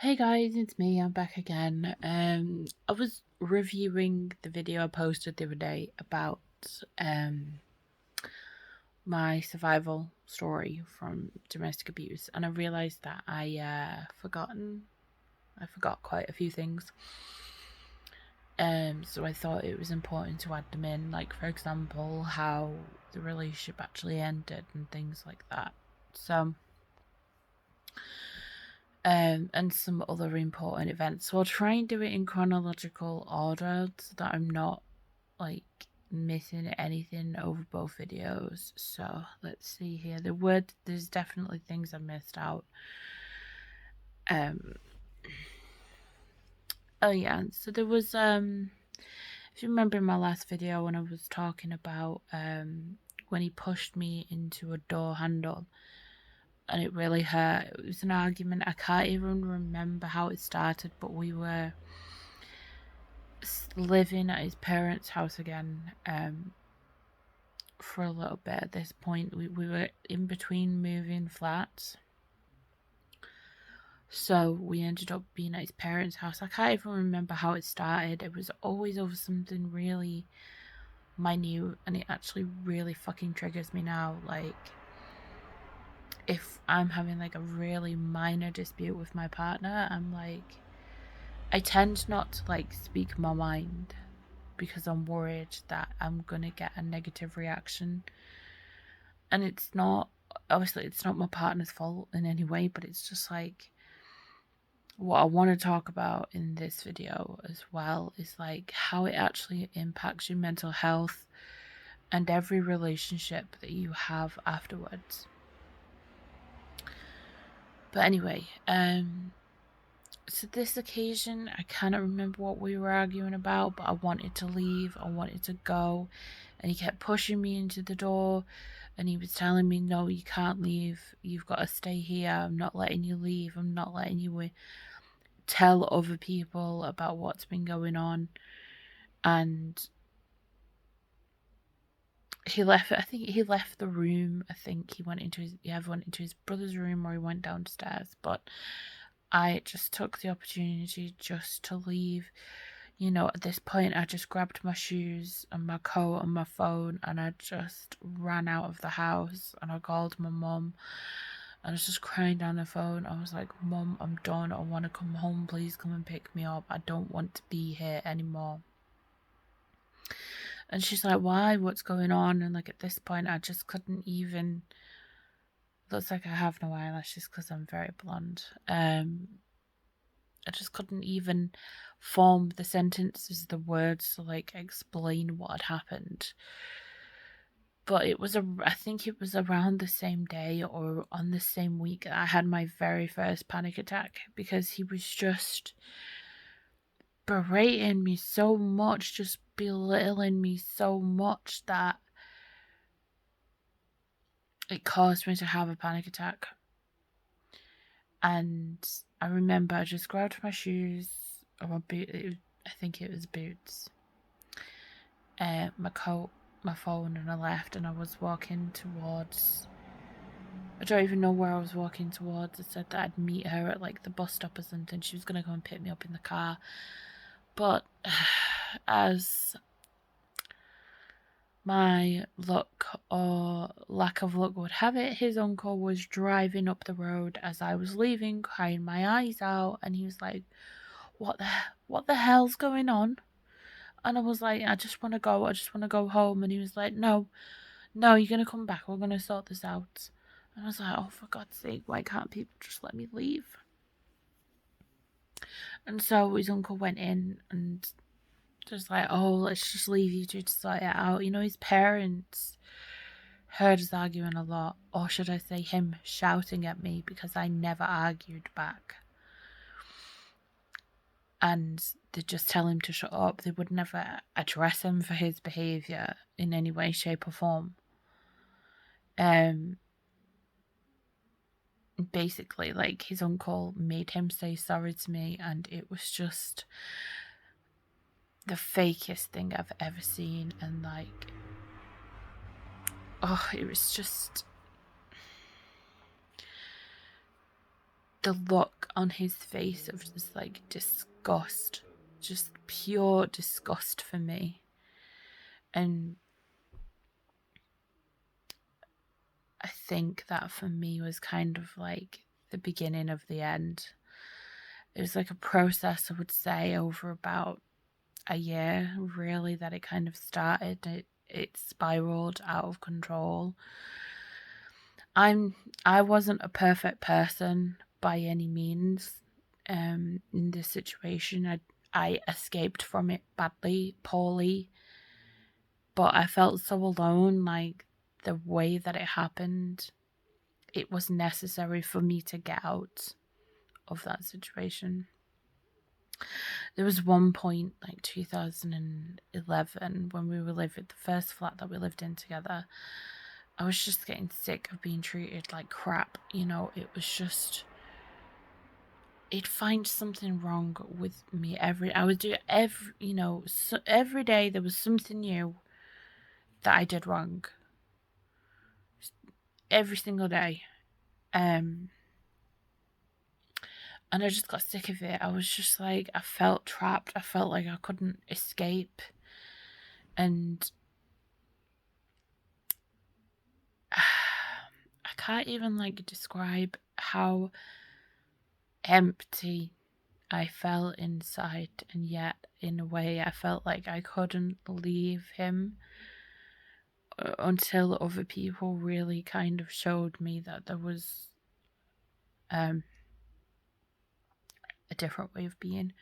Hey guys, it's me. I'm back again. I was reviewing the video I posted the other day about um my survival story from domestic abuse, and I realized that I forgot quite a few things. So I thought it was important to add them in, like for example, how the relationship actually ended and things like that. So and some other important events. So I'll try and do it in chronological order so that I'm not like missing anything over both videos. So let's see here. There's definitely things I missed out. Um oh yeah, so there was if you remember in my last video when I was talking about when he pushed me into a door handle and it really hurt. It was an argument. I can't even remember how it started, but we were living at his parents' house again for a little bit. At this point, we were in between moving flats, so we ended up being at his parents' house. I can't even remember how it started. It was always over something really minute, and it actually really fucking triggers me now. Like, if I'm having like a really minor dispute with my partner, I'm like, I tend not to like speak my mind because I'm worried that I'm gonna get a negative reaction. And it's not, obviously, it's not my partner's fault in any way, but it's just like what I want to talk about in this video as well is like how it actually impacts your mental health and every relationship that you have afterwards. But anyway, so this occasion, I cannot remember what we were arguing about, but I wanted to leave, I wanted to go, and he kept pushing me into the door, and he was telling me, no, you can't leave, you've got to stay here, I'm not letting you leave, I'm not letting you tell other people about what's been going on. And he left, I think he left the room, I think he went into his brother's room, or he went downstairs, but I just took the opportunity just to leave. You know, at this point, I just grabbed my shoes and my coat and my phone, and I just ran out of the house, and I called my mum, and I was just crying down the phone. I was like, Mum, I'm done. I want to come home. Please come and pick me up. I don't want to be here anymore. And she's like, why? What's going on? And like at this point, I just couldn't even. Looks like I have no eyelashes because I'm very blonde. I just couldn't even form the sentences, the words to like explain what had happened. But I think it was around the same day or on the same week that I had my very first panic attack, because he was just berating me so much, just belittling me so much that it caused me to have a panic attack. And I remember I just grabbed my shoes or my I think it was boots, my coat, my phone, and I left, and I was walking towards. I don't even know where I was walking towards. I said that I'd meet her at like the bus stop or something. She was gonna come and pick me up in the car. But as my luck or lack of luck would have it, his uncle was driving up the road as I was leaving, crying my eyes out, and he was like, what the hell's going on? And I was like, I just want to go home. And he was like, no, you're going to come back, we're going to sort this out. And I was like, oh, for God's sake, why can't people just let me leave? And so his uncle went in and just like, oh, let's just leave you two to sort it out. You know, his parents heard us arguing a lot, or should I say him shouting at me, because I never argued back. And they'd just tell him to shut up. They would never address him for his behaviour in any way, shape or form. Basically, like, his uncle made him say sorry to me, and it was just the fakest thing I've ever seen. And like, oh, it was just, the look on his face of just like disgust, just pure disgust for me. And I think that for me was kind of like the beginning of the end. It was like a process, I would say, over about a year, really, that it kind of started. It spiraled out of control. I wasn't a perfect person by any means. In this situation, I escaped from it badly, poorly, but I felt so alone. Like, the way that it happened, it was necessary for me to get out of that situation. There was one point, like 2011, when we were living the first flat that we lived in together. I was just getting sick of being treated like crap. You know, it was just, it'd find something wrong with me I would do every day there was something new that I did wrong. Every single day. And I just got sick of it. I was just like, I felt trapped. I felt like I couldn't escape. And I can't even like describe how empty I felt inside, and yet in a way I felt like I couldn't leave him until other people really kind of showed me that there was a different way of being.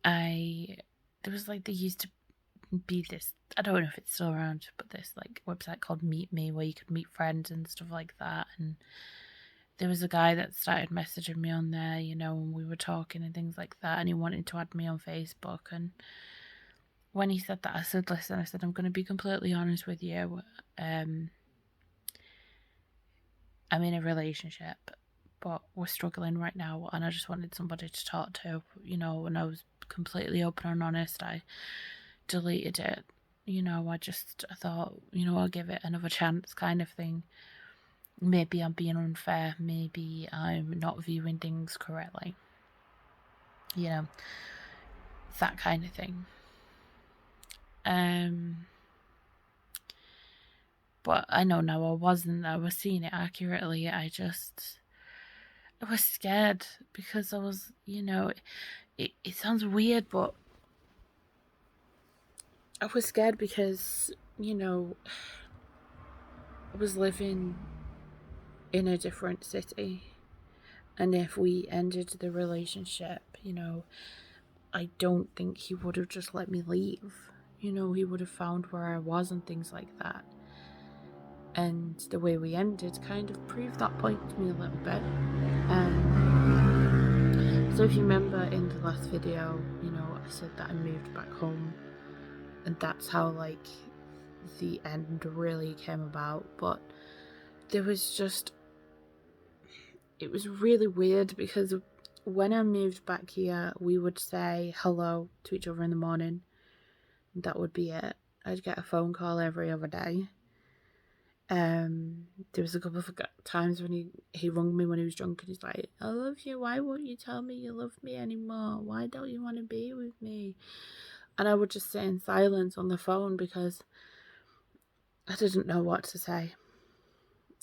There was like, there used to be this, I don't know if it's still around, but this like website called Meet Me where you could meet friends and stuff like that. And there was a guy that started messaging me on there, you know, and we were talking and things like that, and he wanted to add me on Facebook. And when he said that, I said, listen, I'm going to be completely honest with you. I'm in a relationship, but we're struggling right now, and I just wanted somebody to talk to, you know, and I was completely open and honest. I deleted it, you know, I thought, you know, I'll give it another chance kind of thing. Maybe I'm being unfair, maybe I'm not viewing things correctly, you know, that kind of thing. But I know now I was seeing it accurately. I was scared because I was, you know, it sounds weird, but I was scared because, you know, I was living in a different city, and if we ended the relationship, you know, I don't think he would have just let me leave. You know, he would have found where I was and things like that. And the way we ended kind of proved that point to me a little bit. So if you remember in the last video, you know, I said that I moved back home, and that's how like the end really came about. But there was just, it was really weird because when I moved back here, we would say hello to each other in the morning. That would be it. I'd get a phone call every other day. There was a couple of times when he rung me when he was drunk, and he's like, I love you, why won't you tell me you love me anymore? Why don't you want to be with me? And I would just sit in silence on the phone because I didn't know what to say.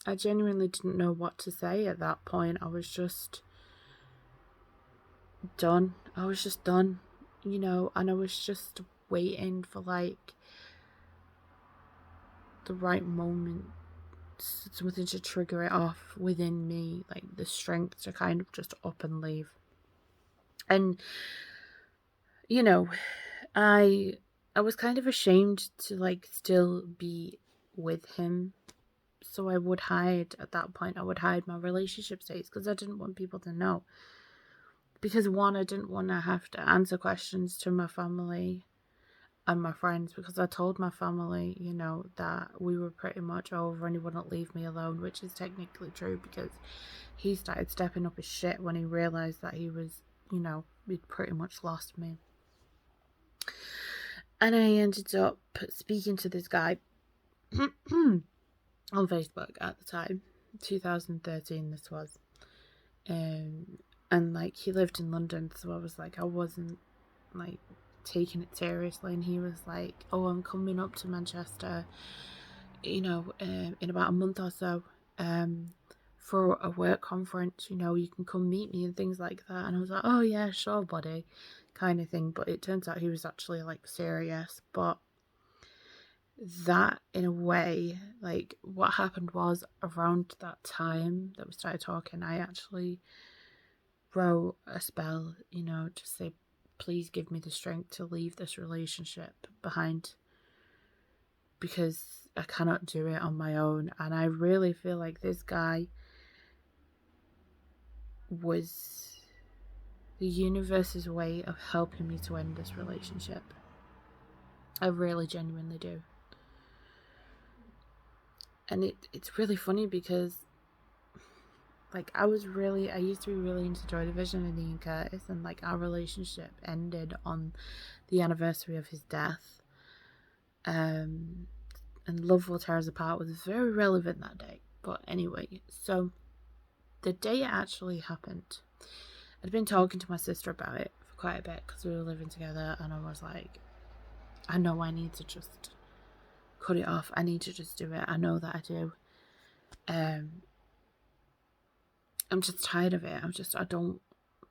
I genuinely didn't know what to say at that point. I was just done. You know, and I was just waiting for like the right moment, something to trigger it off within me, like the strength to kind of just up and leave. And you know, I was kind of ashamed to like still be with him, so I would hide. At that point I would hide my relationship status because I didn't want people to know, because one, I didn't want to have to answer questions to my family and my friends, because I told my family, you know, that we were pretty much over and he wouldn't leave me alone, which is technically true because he started stepping up his shit when he realised that he was, you know, he'd pretty much lost me. And I ended up speaking to this guy on Facebook at the time, 2013 this was, And like he lived in London, so I was like, I wasn't like taking it seriously, and he was like, oh, I'm coming up to Manchester, in about a month or so, for a work conference, you can come meet me and things like that. And I was like, oh yeah, sure, buddy, kind of thing. But it turns out he was actually like serious. But that, in a way, like what happened was, around that time that we started talking, I actually wrote a spell, to say, please give me the strength to leave this relationship behind, because I cannot do it on my own. And I really feel like this guy was the universe's way of helping me to end this relationship. I really genuinely do. And it's really funny because, like, I used to be really into Joy Division and Ian Curtis, and like our relationship ended on the anniversary of his death. And Love Will Tear Us Apart was very relevant that day. But anyway, so the day it actually happened, I'd been talking to my sister about it for quite a bit because we were living together, and I was like, I know I need to just cut it off. I need to just do it. I know that I do. I'm just tired of it. I don't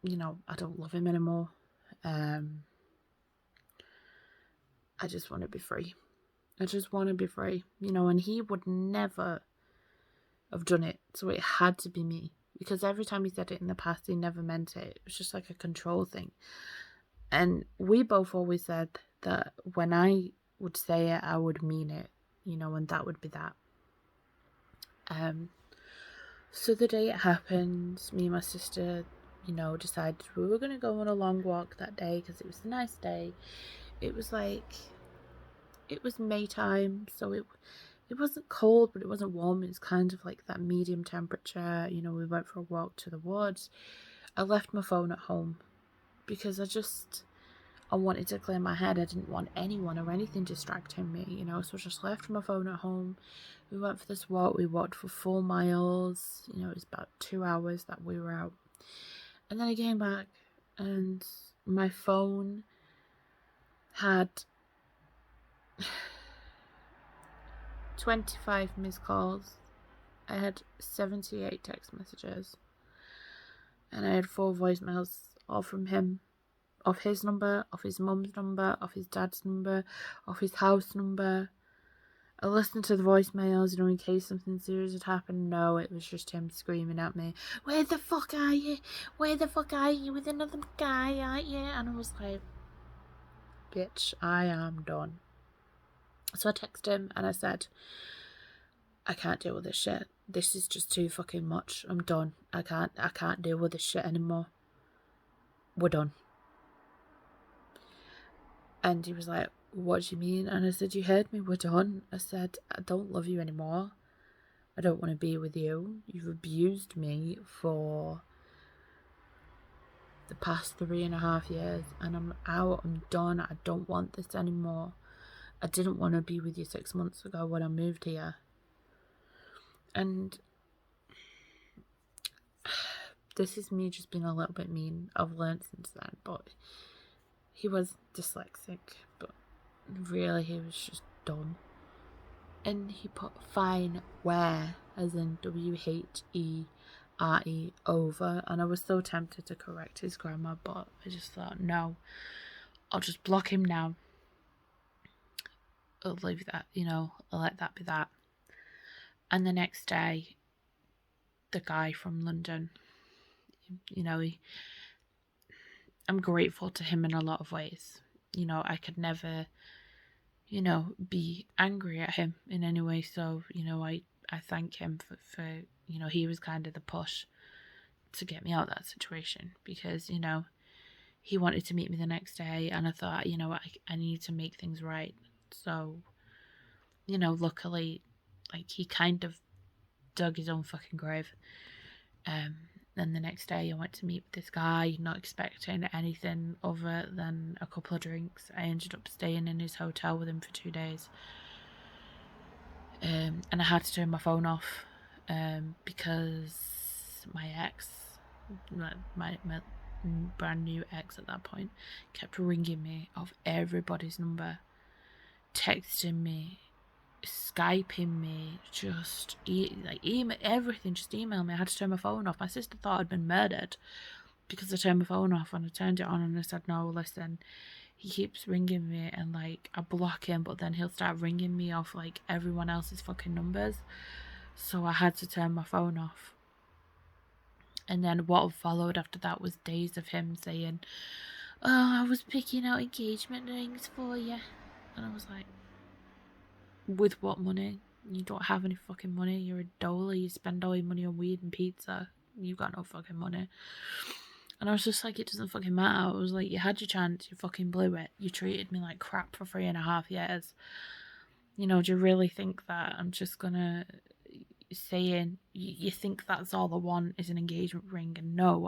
love him anymore. I just want to be free. I just want to be free, and he would never have done it. So it had to be me, because every time he said it in the past, he never meant it. It was just like a control thing. And we both always said that when I would say it, I would mean it, and that would be that. So the day it happened, me and my sister, decided we were going to go on a long walk that day because it was a nice day. It was May time, so it wasn't cold, but it wasn't warm. It was kind of like that medium temperature. We went for a walk to the woods. I left my phone at home because I wanted to clear my head. I didn't want anyone or anything distracting me, so I just left my phone at home. We went for this walk. We walked for 4 miles. It was about 2 hours that we were out. And then I came back and my phone had 25 missed calls. I had 78 text messages. And I had 4 voicemails, all from him. Off his number, off his mum's number, off his dad's number, off his house number. I listened to the voicemails, in case something serious had happened. No, it was just him screaming at me, where the fuck are you? Where the fuck are you with another guy, aren't you? And I was like, bitch, I am done. So I texted him and I said, I can't deal with this shit. This is just too fucking much. I'm done. I can't deal with this shit anymore. We're done. And he was like, what do you mean? And I said, you heard me, we're done. I said, I don't love you anymore. I don't want to be with you. You've abused me for the past 3.5 years, and I'm out. I'm done. I don't want this anymore. I didn't want to be with you 6 months ago when I moved here. And this is me just being a little bit mean. I've learned since then, but he was dyslexic, but really he was just dumb. And he put fine where, as in WHERE, over, and I was so tempted to correct his grammar, but I just thought, no, I'll just block him now. I'll leave that, I'll let that be that. And the next day, the guy from London, I'm grateful to him in a lot of ways. I could never, be angry at him in any way. So, I thank him for he was kind of the push to get me out of that situation, because, he wanted to meet me the next day, and I thought, I need to make things right. So, luckily, like, he kind of dug his own fucking grave. Then the next day I went to meet with this guy, not expecting anything other than a couple of drinks. I ended up staying in his hotel with him for 2 days. And I had to turn my phone off because my ex my brand new ex at that point, kept ringing me off everybody's number, texting me, Skyping me, just email everything, just email me. I had to turn my phone off. My sister thought I'd been murdered because I turned my phone off, and I turned it on and I said, no, listen, he keeps ringing me, and like I block him, but then he'll start ringing me off like everyone else's fucking numbers. So I had to turn my phone off. And then what followed after that was days of him saying, oh, I was picking out engagement rings for you. And I was like, with what money? You don't have any fucking money. You're a dollar. You spend all your money on weed and pizza. You've got no fucking money. And I was just like, it doesn't fucking matter. I was like, you had your chance. You fucking blew it. You treated me like crap for 3.5 years. You know, do you really think that I'm just gonna saying you think that's all I want is an engagement ring? And no,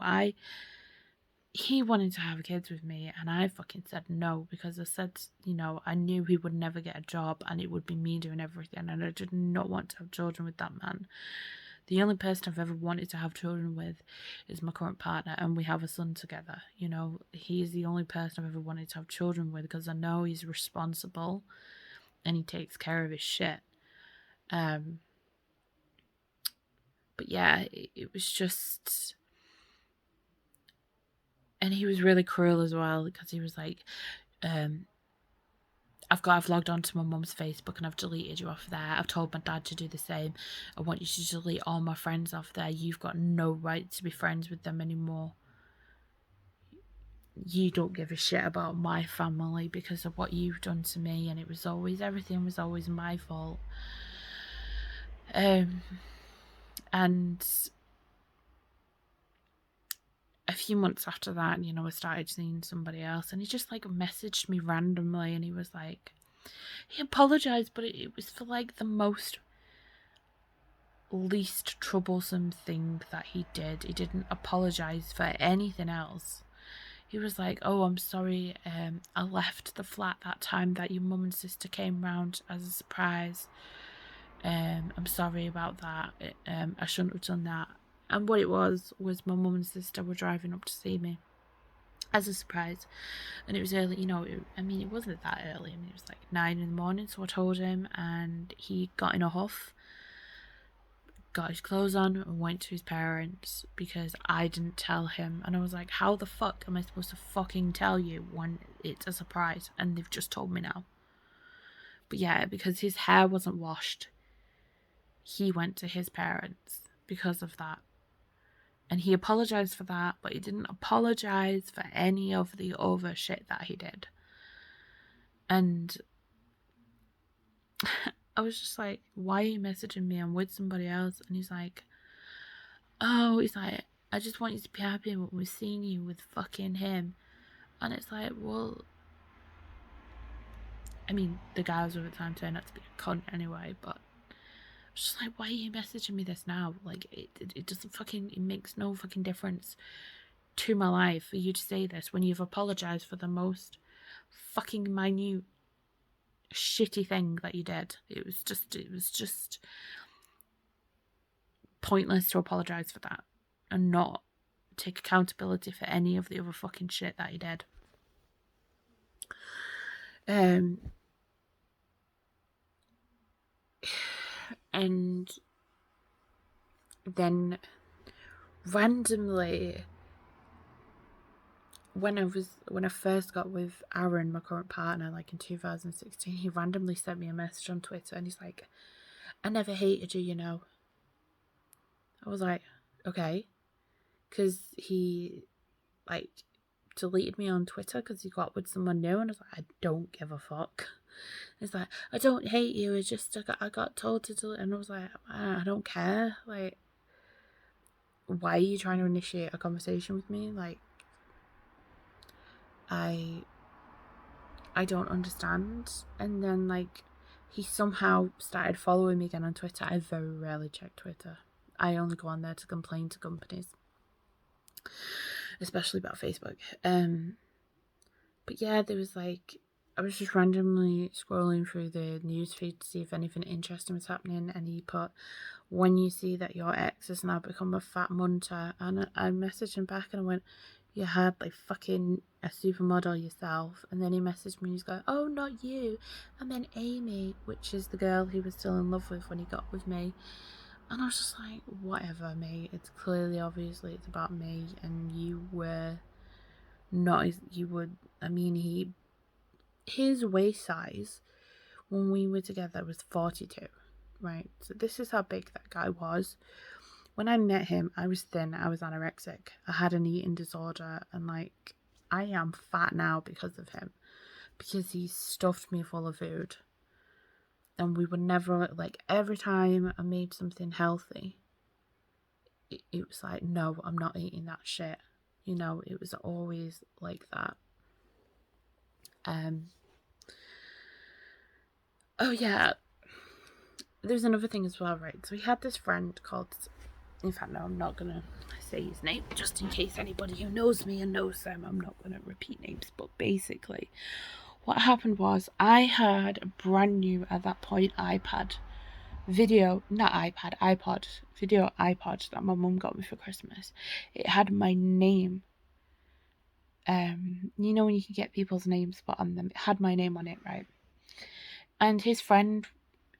he wanted to have kids with me, and I fucking said no, because I said, you know, I knew he would never get a job and it would be me doing everything, and I did not want to have children with that man. The only person I've ever wanted to have children with is my current partner, and we have a son together. You know, he's the only person I've ever wanted to have children with, because I know he's responsible and he takes care of his shit. But yeah, it was just... And he was really cruel as well, because he was like, I've logged onto my mum's Facebook and I've deleted you off there. I've told my dad to do the same. I want you to delete all my friends off there. You've got no right to be friends with them anymore. You don't give a shit about my family because of what you've done to me, and everything was always my fault. And a few months after that, you know, I started seeing somebody else, and he just like messaged me randomly, and he was like, he apologized, but it was for like the most least troublesome thing that he did. He didn't apologize for anything else. He was like, oh, I'm sorry, I left the flat that time that your mum and sister came round as a surprise. I'm sorry about that. I shouldn't have done that. And what it was my mum and sister were driving up to see me as a surprise, and it was early, you know. It wasn't that early. It was like 9 in the morning. So I told him, and he got in a huff, got his clothes on, and went to his parents because I didn't tell him. And I was like, how the fuck am I supposed to fucking tell you when it's a surprise and they've just told me now? But yeah, because his hair wasn't washed, he went to his parents because of that. And he apologized for that, but he didn't apologize for any of the other shit that he did. And I was just like, why are you messaging me? I'm with somebody else. And he's like, I just want you to be happy when we're seeing you with fucking him. And it's like, well, the guy was at the time turned out to be a cunt anyway, but just like, why are you messaging me this now? Like, it doesn't fucking, it makes no fucking difference to my life for you to say this when you've apologized for the most fucking minute shitty thing that you did. It was just pointless to apologize for that and not take accountability for any of the other fucking shit that he did. And then randomly, when I first got with Aaron, my current partner, like in 2016, he randomly sent me a message on Twitter, and he's like, I never hated you, you know. I was like, okay, because he like deleted me on Twitter because he got with someone new, and I was like, I don't give a fuck. It's like, I don't hate you, it's just I got told to delete, and I was like, I don't care. Like, why are you trying to initiate a conversation with me? Like, I don't understand. And then like, he somehow started following me again on Twitter. I very rarely check Twitter. I only go on there to complain to companies, especially about Facebook. But yeah, there was like, I was just randomly scrolling through the newsfeed to see if anything interesting was happening, and he put, when you see that your ex has now become a fat munter. And I messaged him back and I went, you had like fucking a supermodel yourself. And then he messaged me and he's going, oh, not you, I meant Amy, which is the girl he was still in love with when he got with me. And I was just like, whatever, mate, it's clearly, obviously it's about me, and you were not as you would. I mean, his waist size when we were together was 42, right? So this is how big that guy was. When I met him, I was thin, I was anorexic, I had an eating disorder, and like, I am fat now because of him, because he stuffed me full of food. And we would never, like, every time I made something healthy, it was like, no, I'm not eating that shit. You know, it was always like that. Oh yeah, there's another thing as well, right? So we had this friend called, in fact, no, I'm not gonna say his name, just in case anybody who knows me and knows them, I'm not gonna repeat names. But basically, what happened was, I had a brand new, at that point, iPod video that my mum got me for Christmas. It had my name. You know when you can get people's names put on them? It had my name on it, right? And his friend,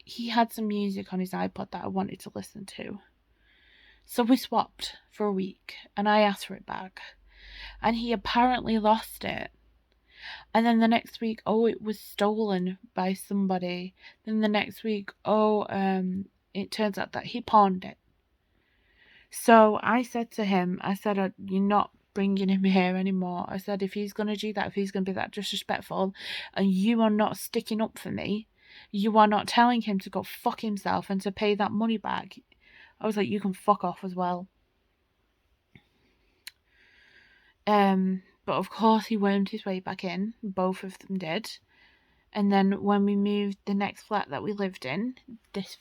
he had some music on his iPod that I wanted to listen to. So we swapped for a week, and I asked for it back. And he apparently lost it. And then the next week, oh, it was stolen by somebody. Then the next week, oh, it turns out that he pawned it. So I said to him, I said, you're not bringing him here anymore. I said, if he's going to do that, if he's going to be that disrespectful, and you are not sticking up for me, you are not telling him to go fuck himself and to pay that money back, I was like, you can fuck off as well. But of course he wormed his way back in. Both of them did. And then when we moved the next flat that we lived in,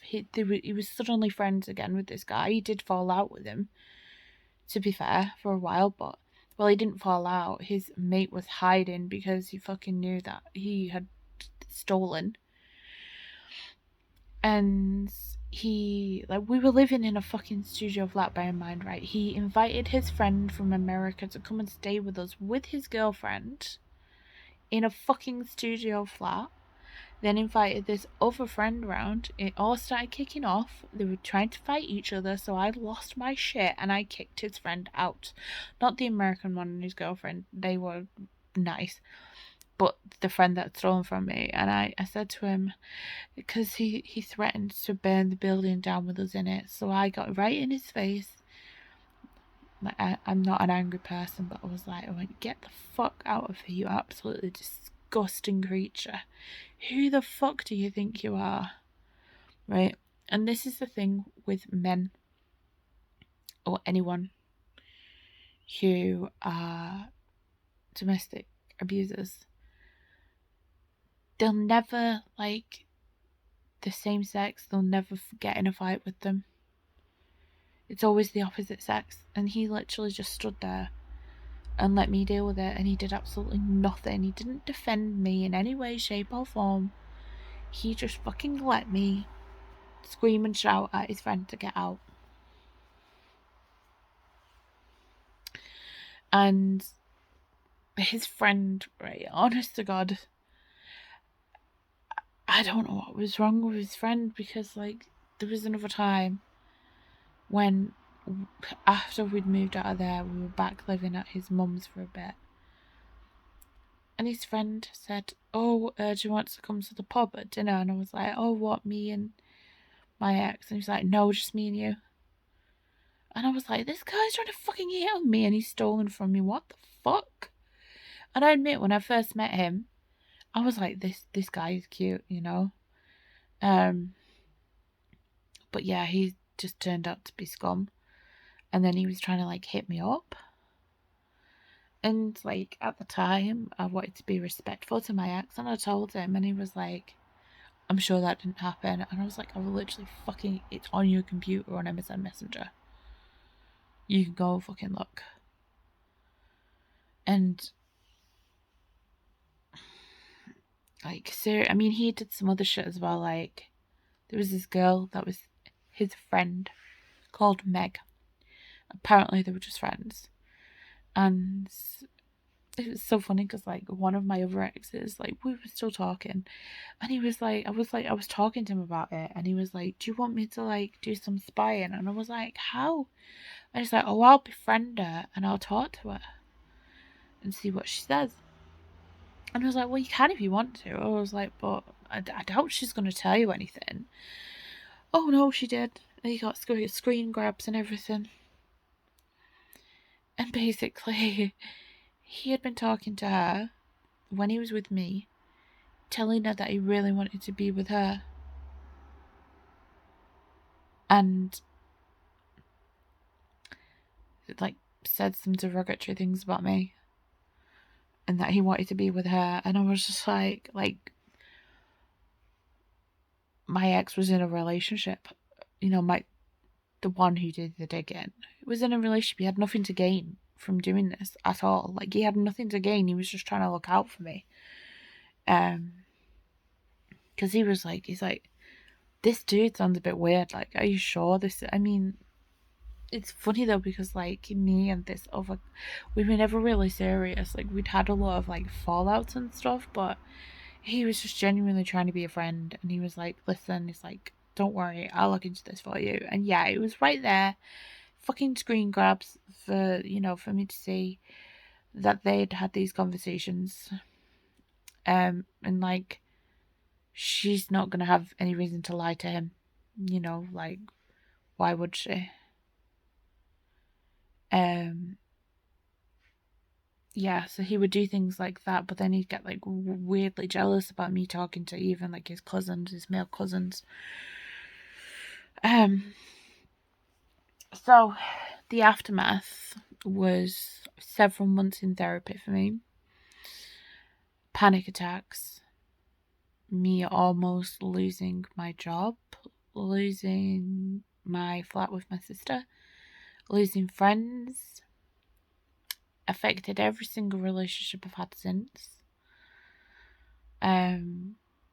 he was suddenly friends again with this guy. He did fall out with him, to be fair, for a while, but, well, he didn't fall out. His mate was hiding because he fucking knew that he had stolen. And we were living in a fucking studio flat, bear in mind, right? He invited his friend from America to come and stay with us with his girlfriend in a fucking studio flat. Then invited this other friend round. It all started kicking off. They were trying to fight each other, so I lost my shit and I kicked his friend out. Not the American one and his girlfriend. They were nice. But the friend that stolen from me. And I said to him, because he threatened to burn the building down with us in it. So I got right in his face. I'm not an angry person, but I went, get the fuck out of here, you absolutely disgusting creature. Who the fuck do you think you are? Right? And this is the thing with men, or anyone who are domestic abusers. They'll never like the same sex, they'll never get in a fight with them. It's always the opposite sex. And he literally just stood there and let me deal with it, and he did absolutely nothing. He didn't defend me in any way, shape or form. He just fucking let me scream and shout at his friend to get out. And his friend, right, honest to God, I don't know what was wrong with his friend, because there was another time when, after we'd moved out of there, we were back living at his mum's for a bit. And his friend said, oh, do you want to come to the pub at dinner? And I was like, oh, what, me and my ex? And he's like, no, just me and you. And I was like, this guy's trying to fucking hit on me and he's stolen from me. What the fuck? And I admit, when I first met him, I was like, this guy is cute, you know? But yeah, he just turned out to be scum. And then he was trying to hit me up. And at the time, I wanted to be respectful to my ex, and I told him, and he was like, I'm sure that didn't happen. And I was like, I will literally it's on your computer on MSN Messenger. You can go fucking look. And he did some other shit as well. There was this girl that was his friend called Meg. Apparently they were just friends. And it was so funny because, like, one of my other exes, like, we were still talking, and he was like, I was talking to him about it, and he was like, do you want me to, like, do some spying? And I was like, how? And he's like, oh, I'll befriend her and I'll talk to her and see what she says. And I was like, well, you can if you want to. I was like, but I doubt she's going to tell you anything. Oh, no, she did. He got screen grabs and everything. And basically, he had been talking to her when he was with me, telling her that he really wanted to be with her. And, like, said some derogatory things about me. And that he wanted to be with her. And I was just like, my ex was in a relationship. You know, the one who did the digging was in a relationship. He had nothing to gain from doing this at all. Like, he had nothing to gain. He was just trying to look out for me. Because he's like, this dude sounds a bit weird. Like, are you sure this? I mean, it's funny though, because, like, me and this other, we were never really serious. Like, we'd had a lot of, like, fallouts and stuff, but he was just genuinely trying to be a friend. And he was like, listen, he's like, don't worry, I'll look into this for you. And yeah, it was right there, fucking screen grabs for, you know, for me to see that they'd had these conversations. And, like, she's not gonna have any reason to lie to him. You know, like, why would she? Yeah, so he would do things like that, but then he'd get, like, weirdly jealous about me talking to even, like, his cousins, his male cousins. So the aftermath was several months in therapy for me. Panic attacks, me almost losing my job, losing my flat with my sister, losing friends, affected every single relationship I've had since.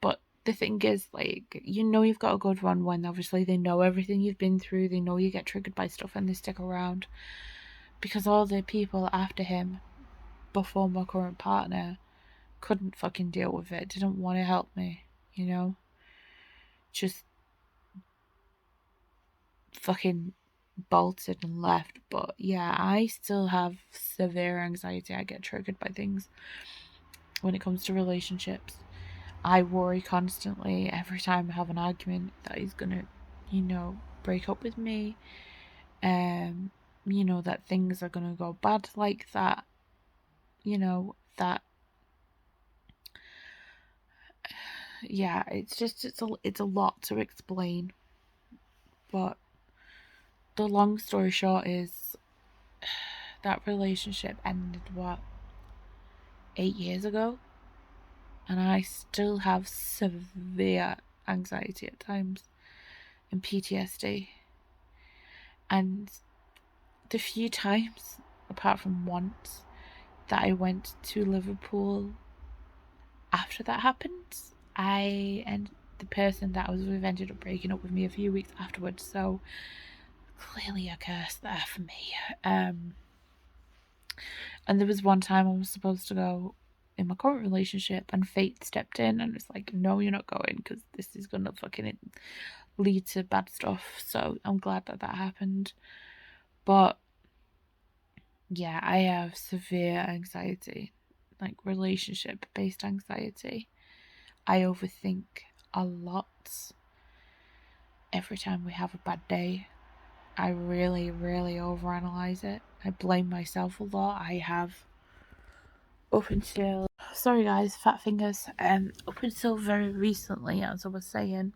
But the thing is, like, you know you've got a good one when obviously they know everything you've been through, they know you get triggered by stuff and they stick around. Because all the people after him, before my current partner, couldn't fucking deal with it, didn't want to help me, you know? Just fucking bolted and left. But yeah, I still have severe anxiety. I get triggered by things when it comes to relationships. I worry constantly every time I have an argument that he's gonna, you know, break up with me. You know, that things are gonna go bad like that. You know, that, yeah, it's a lot to explain. But the long story short is that relationship ended, what, 8 years ago? And I still have severe anxiety at times and PTSD. And the few times, apart from once, that I went to Liverpool after that happened, the person that I was with ended up breaking up with me a few weeks afterwards. So clearly a curse there for me. And there was one time I was supposed to go in my current relationship, and fate stepped in and was like, no, you're not going, because this is gonna fucking lead to bad stuff. So I'm glad that happened. But yeah, I have severe anxiety, like relationship based anxiety. I overthink a lot. Every time we have a bad day, I really, really overanalyze it. I blame myself a lot. I have up until, sorry guys, fat fingers, up until very recently, as I was saying,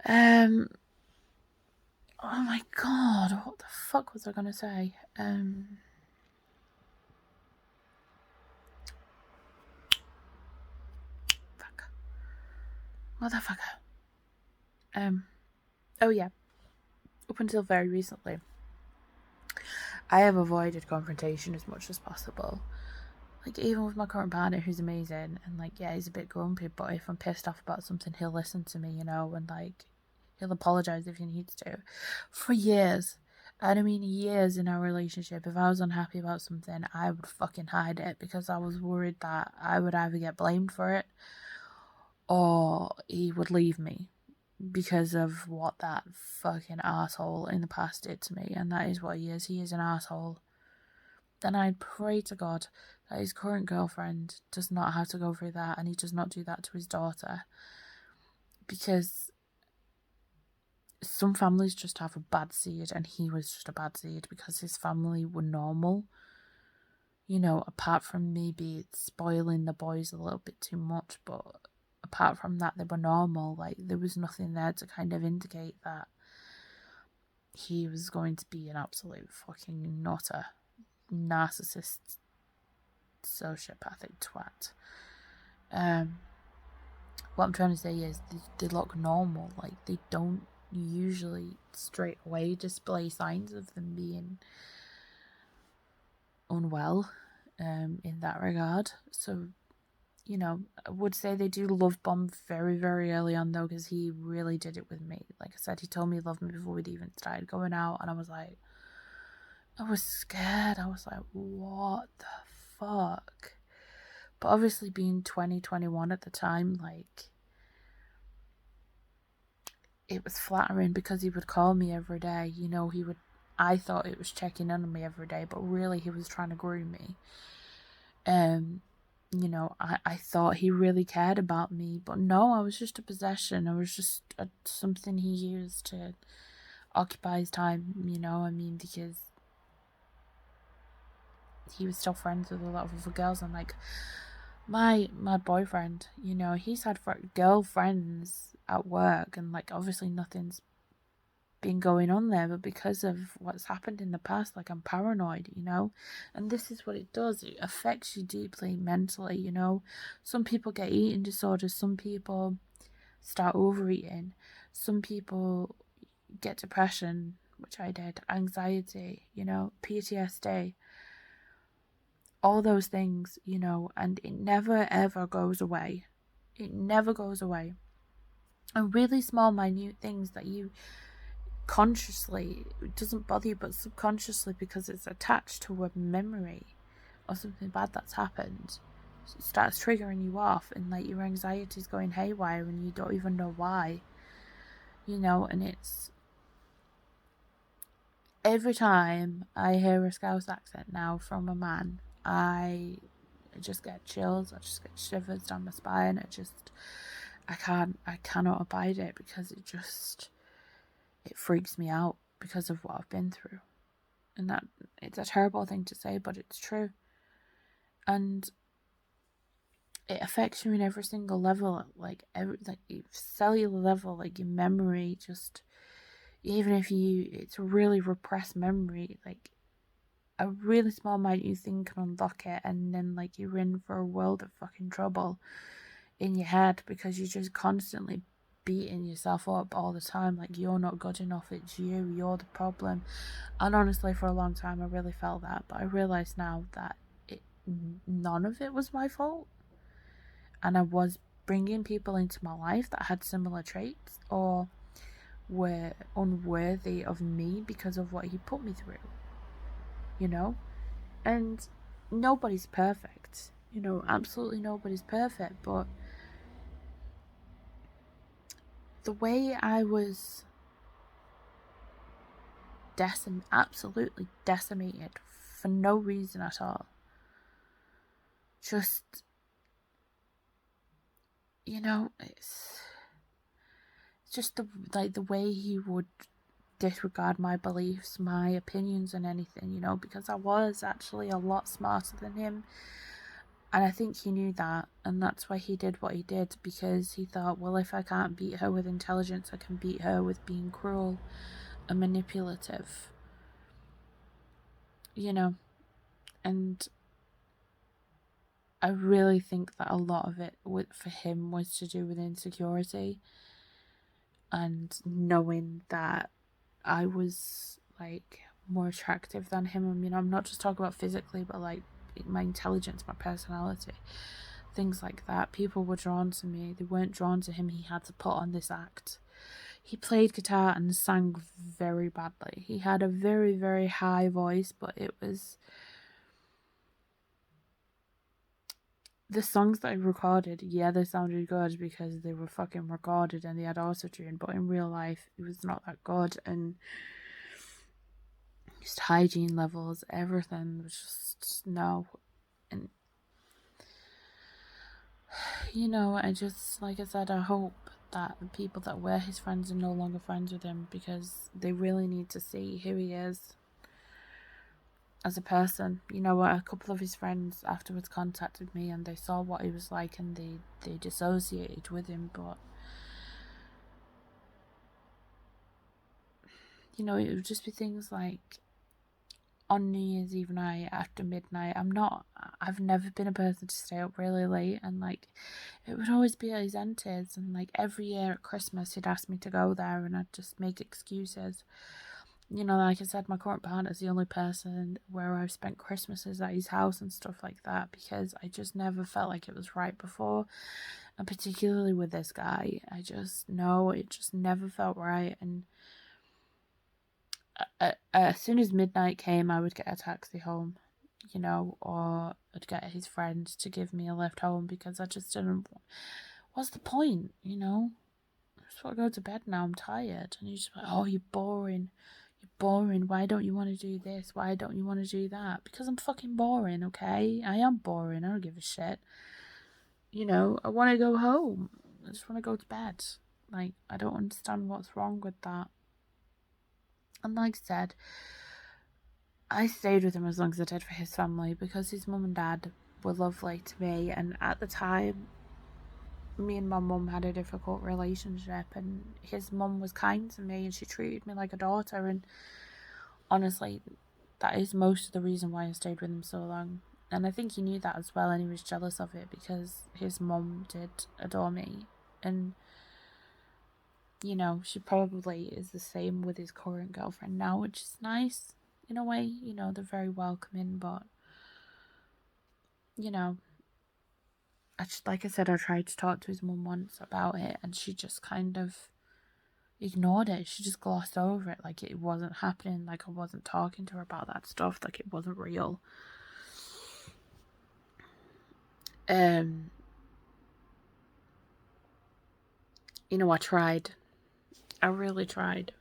oh my god, what the fuck was I gonna say? Fuck. Motherfucker. Oh yeah, up until very recently, I have avoided confrontation as much as possible. Like, even with my current partner, who's amazing, and, like, yeah, he's a bit grumpy, but if I'm pissed off about something, he'll listen to me, you know, and, like, He'll apologize if he needs to. For years. And I mean years in our relationship, if I was unhappy about something, I would fucking hide it because I was worried that I would either get blamed for it or he would leave me because of what that fucking asshole in the past did to me. And that is what he is. He is an asshole. Then I'd pray to God that his current girlfriend does not have to go through that and he does not do that to his daughter. Because some families just have a bad seed, and he was just a bad seed because his family were normal. You know, apart from maybe spoiling the boys a little bit too much, but apart from that, they were normal. Like, there was nothing there to kind of indicate that he was going to be an absolute fucking nutter, narcissist, sociopathic twat. What I'm trying to say is they look normal. Like, they don't usually straight away display signs of them being unwell in that regard. So, you know, I would say they do love bomb very, very early on, though, because he really did it with me. Like I said, he told me he loved me before we'd even started going out, and I was scared. I was like, what the fuck? But obviously being 20, 21 at the time, like, it was flattering because he would call me every day. You know, I thought it was checking in on me every day, but really he was trying to groom me. You know, I thought he really cared about me, but no, I was just a possession. I was just something he used to occupy his time, you know, I mean, because he was still friends with a lot of other girls, and like, my boyfriend, you know, he's had girlfriends at work, and like, obviously nothing's been going on there, but because of what's happened in the past, like, I'm paranoid, you know, and this is what it does. It affects you deeply mentally, you know. Some people get eating disorders, some people start overeating, some people get depression, which I did, anxiety, you know, PTSD, all those things, you know, and it never ever goes away. It never goes away. And really small, minute things that you consciously, it doesn't bother you, but subconsciously, because it's attached to a memory of something bad that's happened, it starts triggering you off, and like, your anxiety's going haywire and you don't even know why, you know. And it's, every time I hear a Scouse accent now from a man, I just get chills, I just get shivers down my spine. I cannot abide it, because it freaks me out because of what I've been through. And that, it's a terrible thing to say, but it's true. And it affects you in every single level, like cellular level, like your memory, just, even if it's a really repressed memory, like, a really small minute thing can unlock it, and then like, you're in for a world of fucking trouble in your head, because you're just constantly beating yourself up all the time, like, you're not good enough, it's you're the problem. And honestly, for a long time I really felt that, but I realize now that none of it was my fault, and I was bringing people into my life that had similar traits or were unworthy of me because of what he put me through, you know. And nobody's perfect, you know, absolutely nobody's perfect, but the way I was absolutely decimated for no reason at all, just, you know, it's just the way he would disregard my beliefs, my opinions, and anything, you know, because I was actually a lot smarter than him. And I think he knew that, and that's why he did what he did, because he thought, well, if I can't beat her with intelligence, I can beat her with being cruel and manipulative, you know. And I really think that a lot of it for him was to do with insecurity, and knowing that I was like more attractive than him. I mean, I'm not just talking about physically, but like my intelligence, my personality, things like that. People were drawn to me. They weren't drawn to him. He had to put on this act. he played guitar and sang very badly. He had a very, very high voice, but it was... The songs that I recorded, yeah, they sounded good because they were fucking recorded and they had autotune, but in real life, it was not that good, and just hygiene levels, everything was just no. And, you know, I just, like I said, I hope that the people that were his friends are no longer friends with him, because they really need to see who he is as a person. You know, a couple of his friends afterwards contacted me and they saw what he was like and they dissociated with him, but you know, it would just be things like on New Year's Eve night after midnight. I've never been a person to stay up really late, and like it would always be at his aunties, and like every year at Christmas he'd ask me to go there and I'd just make excuses. You know, like I said, my current partner's the only person where I've spent Christmases at his house and stuff like that, because I just never felt like it was right before. And particularly with this guy, I just know it just never felt right. And as soon as midnight came, I would get a taxi home, you know, or I'd get his friend to give me a lift home, because I just didn't... What's the point, you know? I just want to go to bed now, I'm tired. And you're just like, oh, you're boring. You're boring. Why don't you want to do this? Why don't you want to do that? Because I'm fucking boring, okay? I am boring. I don't give a shit. You know, I want to go home. I just want to go to bed. Like, I don't understand what's wrong with that. And like I said, I stayed with him as long as I did for his family, because his mum and dad were lovely to me. And at the time, me and my mum had a difficult relationship, and his mum was kind to me and she treated me like a daughter, and honestly, that is most of the reason why I stayed with him so long. And I think he knew that as well, and he was jealous of it because his mum did adore me. And you know, she probably is the same with his current girlfriend now, which is nice in a way. You know, they're very welcoming, but you know, like I said, I tried to talk to his mum once about it, and she just kind of ignored it. She just glossed over it like it wasn't happening, like I wasn't talking to her about that stuff, like it wasn't real. You know, I tried. I really tried.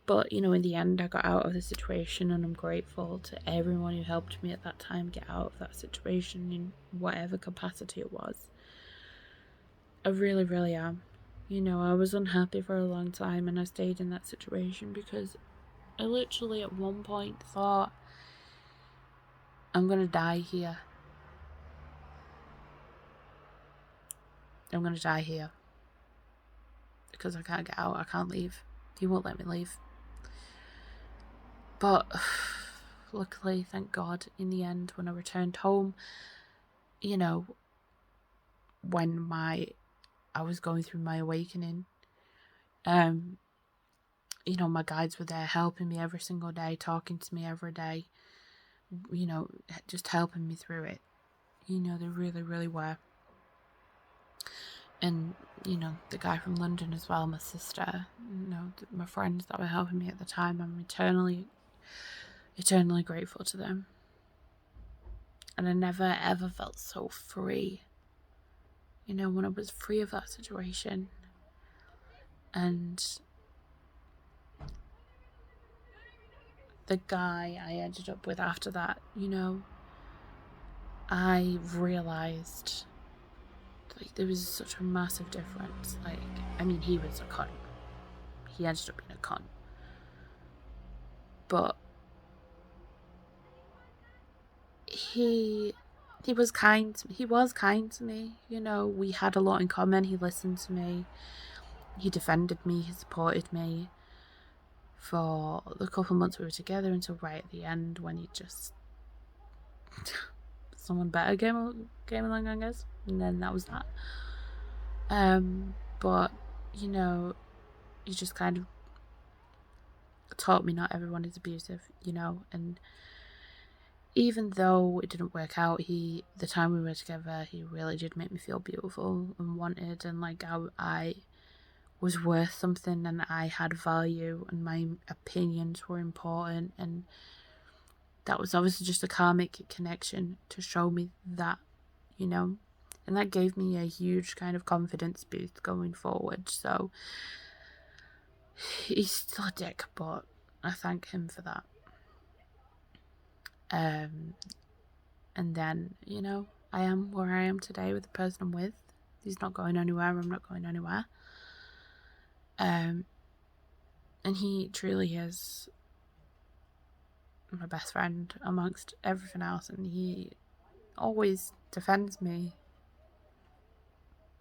But, you know, in the end, I got out of the situation, and I'm grateful to everyone who helped me at that time get out of that situation in whatever capacity it was. I really, really am. You know, I was unhappy for a long time, and I stayed in that situation because I literally at one point thought, I'm gonna die here. I'm gonna die here. Because I can't get out, I can't leave. He won't let me leave. But luckily, thank God, in the end, when I returned home, you know, when I was going through my awakening, you know, my guides were there helping me every single day, talking to me every day, you know, just helping me through it. You know, they really, really were. And, you know, the guy from London as well, my sister, you know, my friends that were helping me at the time, I'm eternally grateful to them. And I never ever felt so free, you know, when I was free of that situation. And the guy I ended up with after that, you know, I realised like there was such a massive difference. Like, I mean, he was a cunt. He ended up being a cunt. But he was kind. He was kind to me. You know, we had a lot in common. He listened to me. He defended me. He supported me for the couple of months we were together, until right at the end when he just someone better came along, I guess, and then that was that. But you know, he just kind of taught me not everyone is abusive, you know. And even though it didn't work out, the time we were together, he really did make me feel beautiful and wanted, and like I was worth something and I had value and my opinions were important, and that was obviously just a karmic connection to show me that, and that gave me a huge kind of confidence boost going forward. So he's still a dick, but I thank him for that. And then, I am where I am today with the person I'm with. He's not going anywhere, I'm not going anywhere. And he truly is my best friend amongst everything else, and he always defends me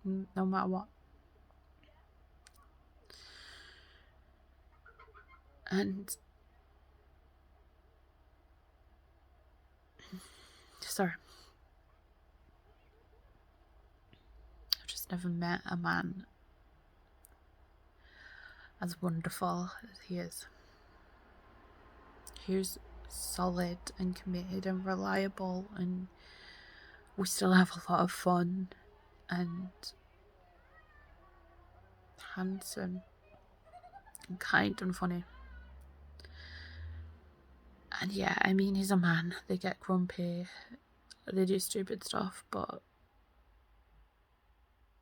no matter what. And sorry, I've just never met a man as wonderful as he is. He's solid and committed and reliable, and we still have a lot of fun, and handsome and kind and funny. And yeah, I mean, he's a man. They get grumpy, they do stupid stuff, but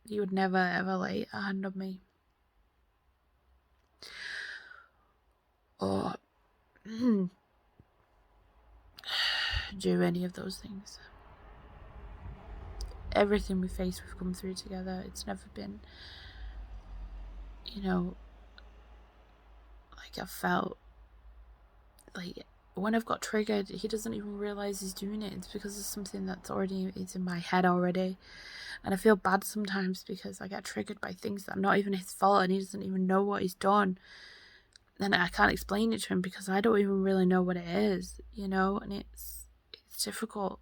he would never ever lay a hand on me or do any of those things. Everything we face, we've come through together. It's never been, like I've felt like when I've got triggered, he doesn't even realize he's doing it. It's because of something that's already, it's in my head already. And I feel bad sometimes because I get triggered by things that are not even his fault, and he doesn't even know what he's done. And I can't explain it to him because I don't even really know what it is, and it's difficult.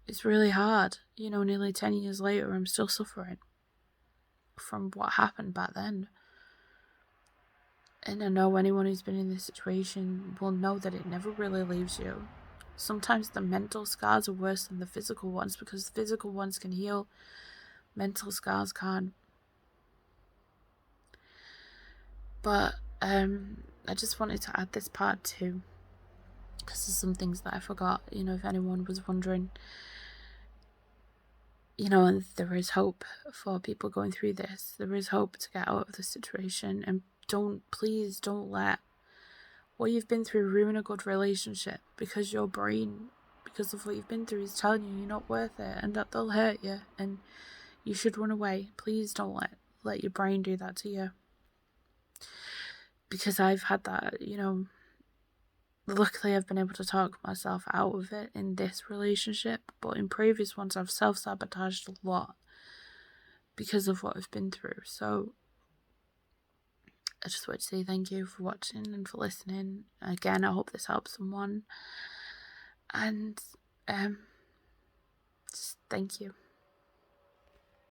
It's really hard, nearly 10 years later, I'm still suffering from what happened back then. And I know anyone who's been in this situation will know that it never really leaves you. Sometimes the mental scars are worse than the physical ones because the physical ones can heal, mental scars can't. But I just wanted to add this part too, because there's some things that I forgot, if anyone was wondering. And there is hope for people going through this. There is hope to get out of the situation, and please don't let what you've been through ruin a good relationship, because your brain, because of what you've been through, is telling you you're not worth it and that they'll hurt you and you should run away. Please don't let your brain do that to you, because I've had that, luckily I've been able to talk myself out of it in this relationship, but in previous ones I've self-sabotaged a lot because of what I've been through. So I just want to say thank you for watching and for listening. Again, I hope this helps someone, and just thank you.